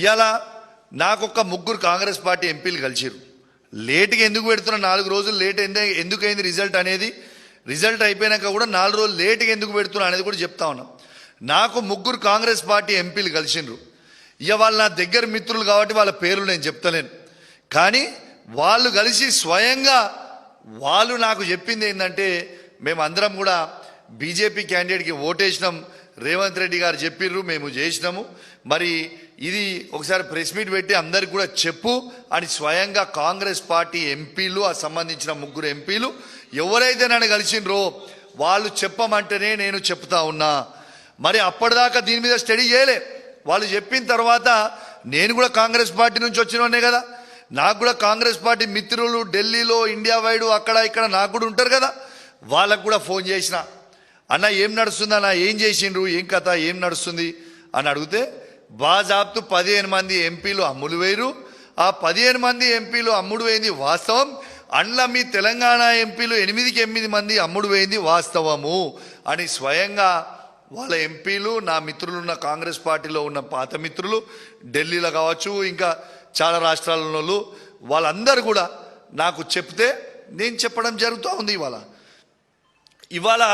ఇలా నాకొక ముగ్గురు కాంగ్రెస్ పార్టీ ఎంపీలు కలిసిరు. లేట్గా ఎందుకు పెడుతున్నా, 4 రోజులు లేట్ ఎందుకైంది రిజల్ట్ అనేది, రిజల్ట్ అయిపోయినాక కూడా 4 రోజులు లేట్గా ఎందుకు పెడుతున్నా అనేది కూడా చెప్తా ఉన్నాం. నాకు ముగ్గురు కాంగ్రెస్ పార్టీ ఎంపీలు కలిసిండ్రు. ఇక వాళ్ళు నా దగ్గర మిత్రులు కాబట్టి వాళ్ళ పేర్లు నేను చెప్తలేను, కానీ వాళ్ళు కలిసి స్వయంగా వాళ్ళు నాకు చెప్పింది ఏంటంటే, మేమందరం కూడా బీజేపీ క్యాండిడేట్కి ఓటేసినాం, రేవంత్ రెడ్డి గారు చెప్పిర్రు, మేము చేసినాము, మరి ఇది ఒకసారి ప్రెస్ మీట్ పెట్టి అందరికి కూడా చెప్పు అని స్వయంగా కాంగ్రెస్ పార్టీ ఎంపీలు, ఆ సంబంధించిన ముగ్గురు ఎంపీలు ఎవరైతే నన్ను కలిసిండ్రో వాళ్ళు చెప్పమంటేనే నేను చెప్తా ఉన్నా. మరి అప్పటిదాకా దీని మీద స్టడీ చేయలే. వాళ్ళు చెప్పిన తర్వాత నేను కూడా కాంగ్రెస్ పార్టీ నుంచి వచ్చినోనే కదా, నాకు కూడా కాంగ్రెస్ పార్టీ మిత్రులు ఢిల్లీలో, ఇండియా వైడ్ అక్కడ ఇక్కడ నాకు కూడా ఉంటారు కదా, వాళ్ళకు కూడా ఫోన్ చేసిన, అన్న ఏం నడుస్తుంది అన్న, ఏం చేసిండ్రు, ఏం కథ, ఏం నడుస్తుంది అని అడిగితే బాజాబ్తు 15 మంది ఎంపీలు అమ్ముడు వేయరు, ఆ 15 మంది ఎంపీలు అమ్ముడు వేయింది వాస్తవం, అండ్ల మీ తెలంగాణ ఎంపీలు 8కి 8 మంది అమ్ముడు వేయింది వాస్తవము అని స్వయంగా వాళ్ళ ఎంపీలు, నా మిత్రులు ఉన్న కాంగ్రెస్ పార్టీలో ఉన్న పాత మిత్రులు ఢిల్లీలో కావచ్చు, ఇంకా చాలా రాష్ట్రాలలో వాళ్ళందరూ కూడా నాకు చెప్తే నేను చెప్పడం జరుగుతూ ఉంది. ఇవాళ